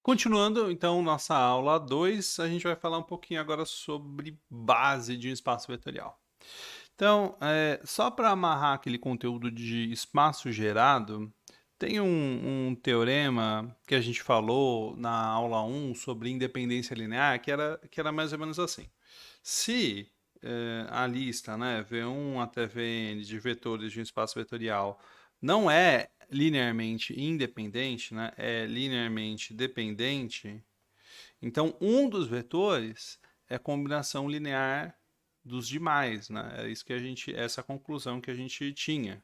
Continuando, então, nossa aula 2, a gente vai falar um pouquinho agora sobre base de um espaço vetorial. Então, só para amarrar aquele conteúdo de espaço gerado, tem um teorema que a gente falou na aula 1 sobre independência linear, que era mais ou menos assim. Se a lista, né, V1 até Vn de vetores de um espaço vetorial não é linearmente independente, né, é linearmente dependente, então um dos vetores é a combinação linear dos demais, né? É isso que essa conclusão que a gente tinha.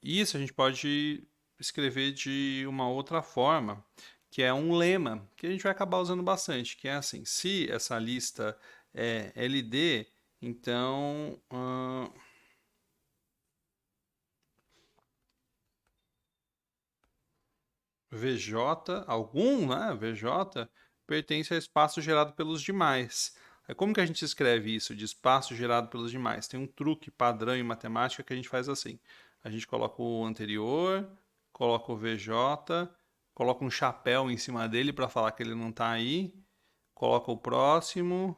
Isso a gente pode escrever de uma outra forma, que é um lema, que a gente vai acabar usando bastante, que é assim: se essa lista é LD, então VJ, algum, né, VJ, pertence ao espaço gerado pelos demais. Aí como que a gente escreve isso de espaço gerado pelos demais? Tem um truque padrão em matemática que a gente faz assim. A gente coloca o anterior, coloca o VJ, coloca um chapéu em cima dele para falar que ele não está aí, coloca o próximo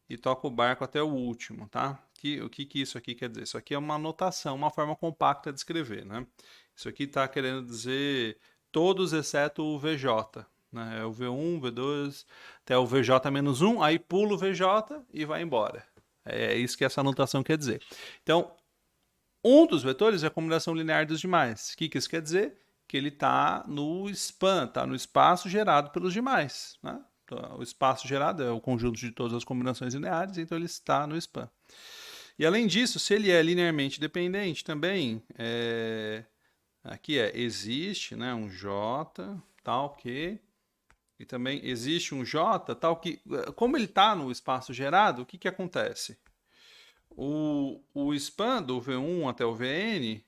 e toca o barco até o último, tá? O que que isso aqui quer dizer? Isso aqui é uma anotação, uma forma compacta de escrever, né? Isso aqui está querendo dizer todos exceto o VJ, né? É o V1, V2, até o VJ-1, aí pula o VJ e vai embora. É isso que essa anotação quer dizer. Então, um dos vetores é a combinação linear dos demais. O que isso quer dizer? Que ele está no span, está no espaço gerado pelos demais, né? Então, o espaço gerado é o conjunto de todas as combinações lineares, então ele está no span. E além disso, se ele é linearmente dependente também, aqui existe, né, um J, tal que, e também existe um J, tal que, como ele está no espaço gerado, o que que acontece? O span do V1 até o Vn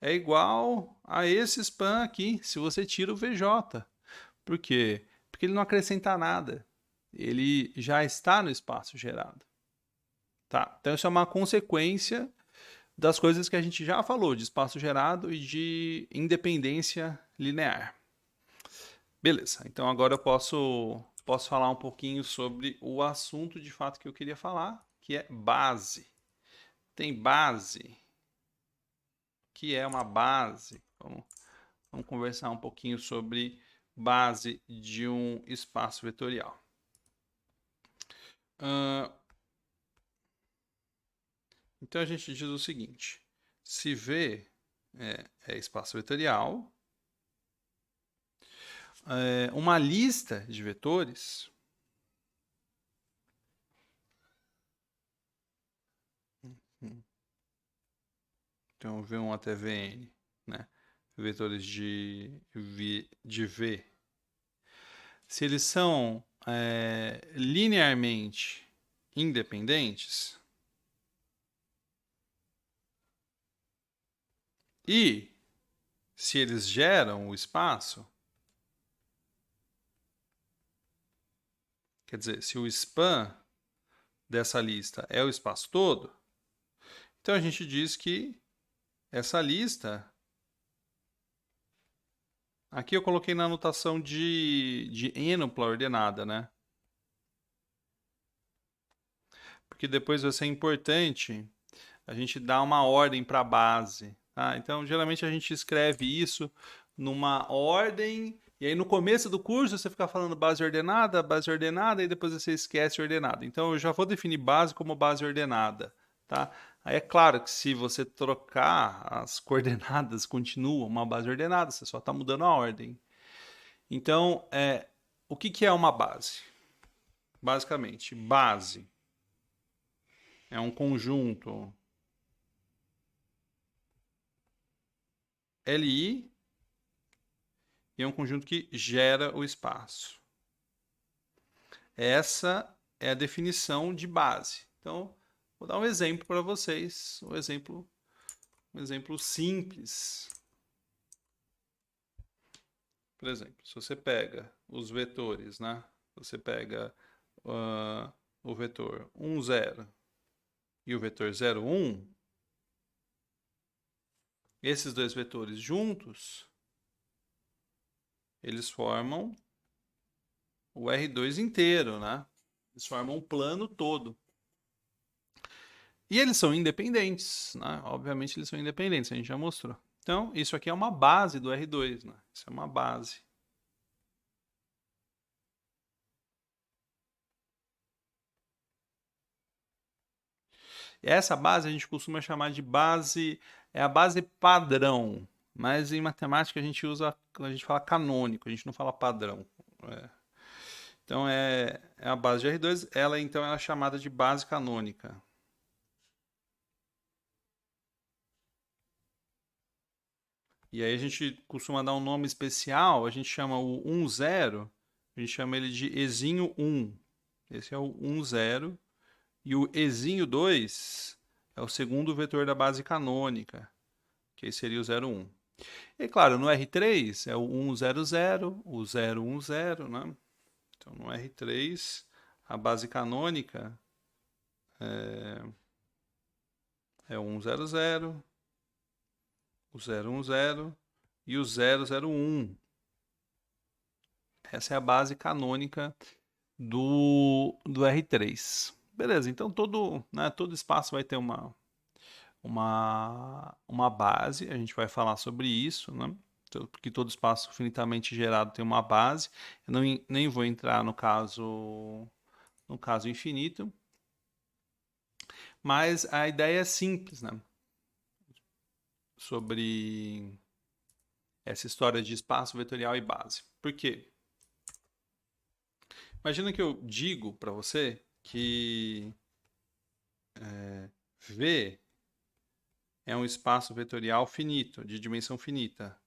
é igual a esse span aqui, se você tira o VJ. Por quê? Porque ele não acrescenta nada. Ele já está no espaço gerado. Tá? Então isso é uma consequência das coisas que a gente já falou, de espaço gerado e de independência linear. Beleza, então agora eu posso falar um pouquinho sobre o assunto de fato que eu queria falar, que é base. Tem base, que é uma base. Vamos conversar um pouquinho sobre base de um espaço vetorial. Então a gente diz o seguinte: se V é espaço vetorial, uma lista de vetores. Então V1 até Vn, né? Vetores de V. Se eles são linearmente independentes e se eles geram o espaço, quer dizer, se o span dessa lista é o espaço todo, então a gente diz que essa lista. Aqui eu coloquei na anotação de ênupla ordenada, né? Porque depois vai ser importante a gente dar uma ordem para a base. Tá? Então, geralmente a gente escreve isso numa ordem, e aí no começo do curso você fica falando base ordenada, e depois você esquece ordenada. Então, eu já vou definir base como base ordenada. Tá? Aí é claro que se você trocar, as coordenadas continuam uma base ordenada, você só está mudando a ordem. Então, o que que é uma base? Basicamente, base é um conjunto Li e é um conjunto que gera o espaço. Essa é a definição de base. Então, vou dar um exemplo para vocês, um exemplo simples. Por exemplo, se você pega os vetores, né? Você pega o vetor 1, 0 e o vetor 0, 1, esses dois vetores juntos eles formam o R2 inteiro, né? Eles formam o plano todo. E eles são independentes, né? Obviamente eles são independentes, a gente já mostrou. Então, isso aqui é uma base do R2, né? Isso é uma base. E essa base a gente costuma chamar de base, é a base padrão, mas em matemática a gente usa, a gente fala canônico, a gente não fala padrão. É. Então é a base de R2, ela então é chamada de base canônica. E aí a gente costuma dar um nome especial, a gente chama o 1,0, a gente chama ele de ezinho 1. Esse é o 1,0. E o ezinho 2 é o segundo vetor da base canônica, que aí seria o 0,1. E claro, no R3 é o 1,00, o 0,10, né? Então no R3 a base canônica é o 1,00, o 0,10 e o 0,01. Essa é a base canônica do R3. Beleza, então todo espaço vai ter uma base, a gente vai falar sobre isso, né? Porque todo espaço finitamente gerado tem uma base. Eu nem vou entrar no caso infinito, mas a ideia é simples, né? Sobre essa história de espaço vetorial e base. Por quê? Imagina que eu digo para você que V é um espaço vetorial finito, de dimensão finita,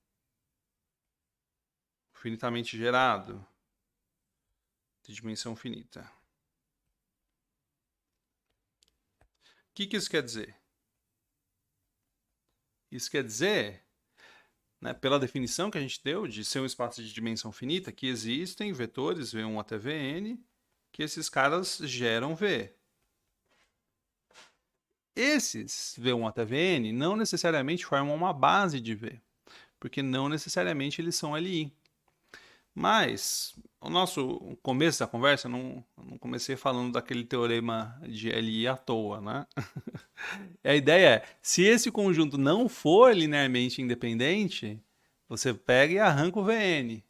finitamente gerado, de dimensão finita. O que isso quer dizer? Isso quer dizer, né, pela definição que a gente deu de ser um espaço de dimensão finita, que existem vetores V1 até Vn, que esses caras geram V. Esses V1 até Vn não necessariamente formam uma base de V, porque não necessariamente eles são Li. Mas o nosso começo da conversa, não comecei falando daquele teorema de Li à toa, né? A ideia é, se esse conjunto não for linearmente independente, você pega e arranca o Vn,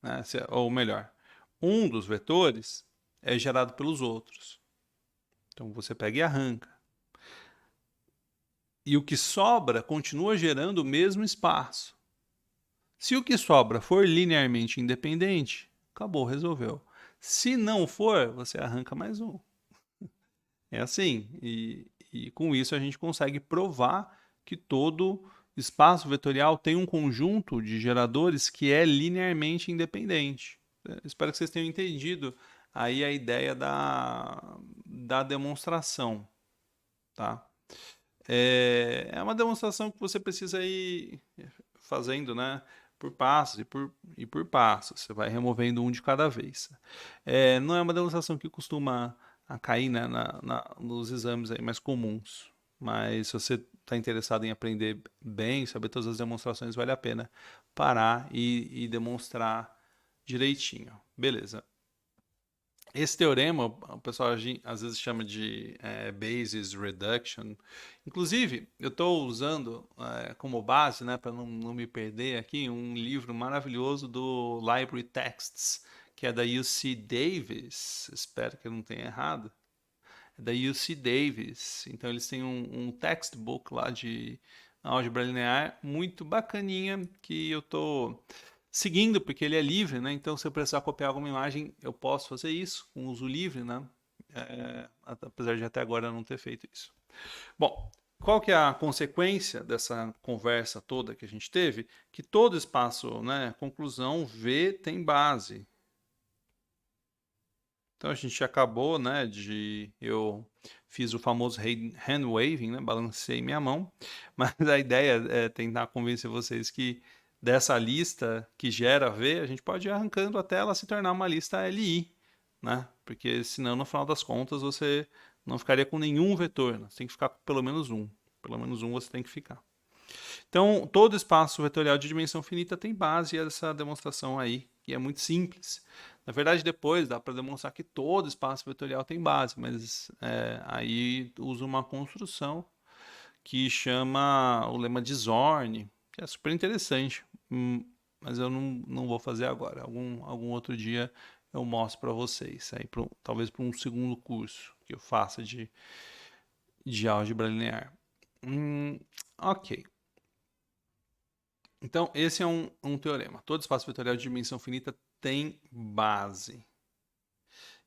né? Ou melhor, um dos vetores é gerado pelos outros. Então você pega e arranca. E o que sobra continua gerando o mesmo espaço. Se o que sobra for linearmente independente, acabou, resolveu. Se não for, você arranca mais um. É assim. E com isso a gente consegue provar que todo espaço vetorial tem um conjunto de geradores que é linearmente independente. Espero que vocês tenham entendido aí a ideia da demonstração, tá? É uma demonstração que você precisa ir fazendo, né? Por passos e por passos. Você vai removendo um de cada vez. Não é uma demonstração que costuma a cair, né, nos exames aí mais comuns. Mas se você está interessado em aprender bem, saber todas as demonstrações, vale a pena parar e demonstrar direitinho. Beleza. Esse teorema, o pessoal às vezes chama de basis reduction. Inclusive, eu estou usando como base, né, para não me perder aqui, um livro maravilhoso do Library Texts, que é da UC Davis. Espero que eu não tenha errado. É da UC Davis. Então, eles têm um textbook lá de álgebra linear muito bacaninha que eu estou seguindo, porque ele é livre, né? Então, se eu precisar copiar alguma imagem, eu posso fazer isso com uso livre, né? Apesar de até agora não ter feito isso. Bom, qual que é a consequência dessa conversa toda que a gente teve? Que todo espaço, né, conclusão V tem base. Então a gente acabou, né, eu fiz o famoso hand waving, né, balancei minha mão, mas a ideia é tentar convencer vocês que dessa lista que gera V, a gente pode ir arrancando até ela se tornar uma lista LI, né? Porque senão no final das contas você não ficaria com nenhum vetor, né? Você tem que ficar com pelo menos um você tem que ficar. Então, todo espaço vetorial de dimensão finita tem base, e essa demonstração aí, que é muito simples. Na verdade, depois dá para demonstrar que todo espaço vetorial tem base, mas aí usa uma construção que chama o lema de Zorn, que é super interessante, mas eu não vou fazer agora. Algum outro dia eu mostro para vocês, aí talvez para um segundo curso que eu faça de álgebra linear. Ok. Então, esse é um teorema. Todo espaço vetorial de dimensão finita tem base.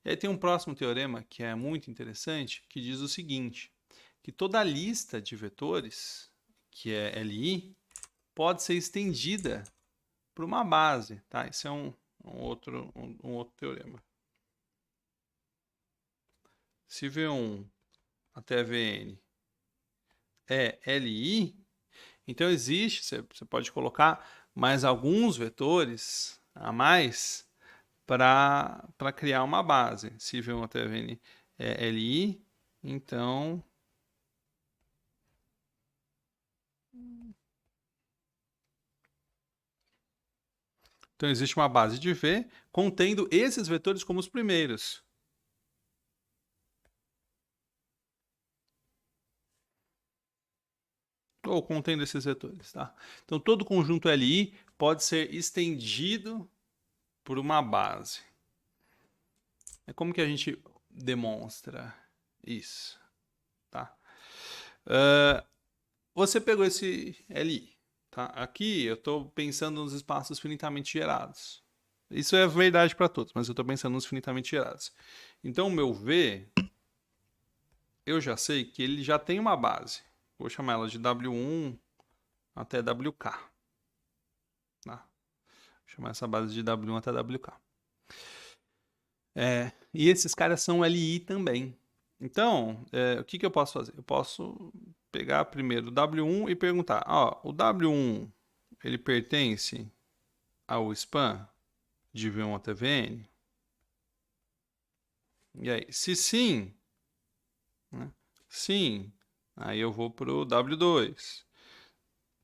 E aí tem um próximo teorema que é muito interessante, que diz o seguinte, que toda lista de vetores, que é Li, pode ser estendida por uma base. Tá? Esse é um outro teorema. Se V1 até Vn é Li, então existe, você pode colocar mais alguns vetores a mais para criar uma base. Se V1 até Vn é Li, então existe uma base de V contendo esses vetores como os primeiros. Ou contendo esses vetores, tá? Então todo conjunto Li pode ser estendido por uma base. É como que a gente demonstra isso, tá? Você pegou esse Li, tá? Aqui eu estou pensando nos espaços finitamente gerados. Isso é verdade para todos, mas eu estou pensando nos finitamente gerados. Então o meu V, eu já sei que ele já tem uma base. Vou chamar ela de W1 até WK. Tá? Vou chamar essa base de W1 até WK. E esses caras são LI também. Então, o que eu posso fazer? Eu posso pegar primeiro o W1 e perguntar, o W1 ele pertence ao span de V1 até Vn? E aí, se sim, né? Sim, aí eu vou para o W2.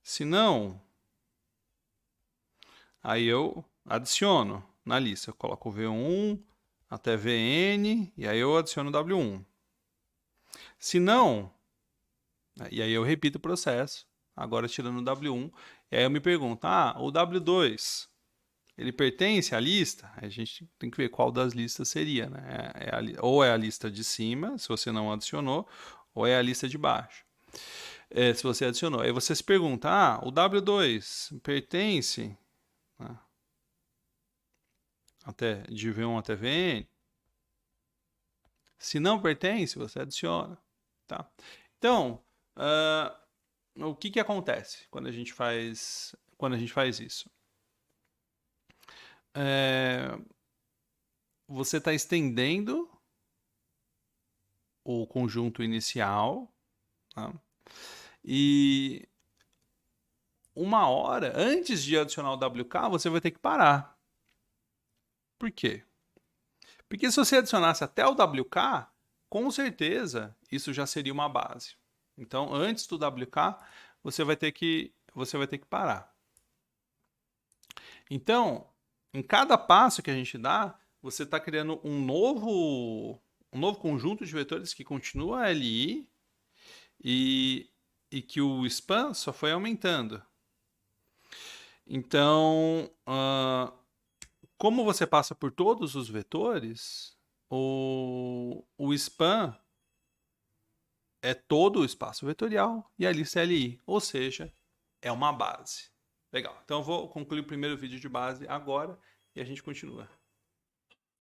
Se não, aí eu adiciono na lista. Eu coloco V1 até Vn e aí eu adiciono W1. Se não, e aí eu repito o processo, agora tirando o W1, e aí eu me pergunto, o W2, ele pertence à lista? A gente tem que ver qual das listas seria, né? Ou é a lista de cima, se você não adicionou, ou é a lista de baixo. Se você adicionou. Aí você se pergunta, o W2 pertence, né, de V1 até Vn? Se não pertence, você adiciona. Tá? Então, o que acontece quando a gente faz isso? Você está estendendo o conjunto inicial, tá? E uma hora antes de adicionar o WK, você vai ter que parar. Por quê? Porque se você adicionasse até o WK, com certeza isso já seria uma base. Então, antes do WK, você vai ter que parar. Então, em cada passo que a gente dá, você está criando um novo conjunto de vetores que continua LI e que o span só foi aumentando. Então, como você passa por todos os vetores, o span é todo o espaço vetorial e a lista é LI, ou seja, é uma base. Legal. Então eu vou concluir o primeiro vídeo de base agora e a gente continua.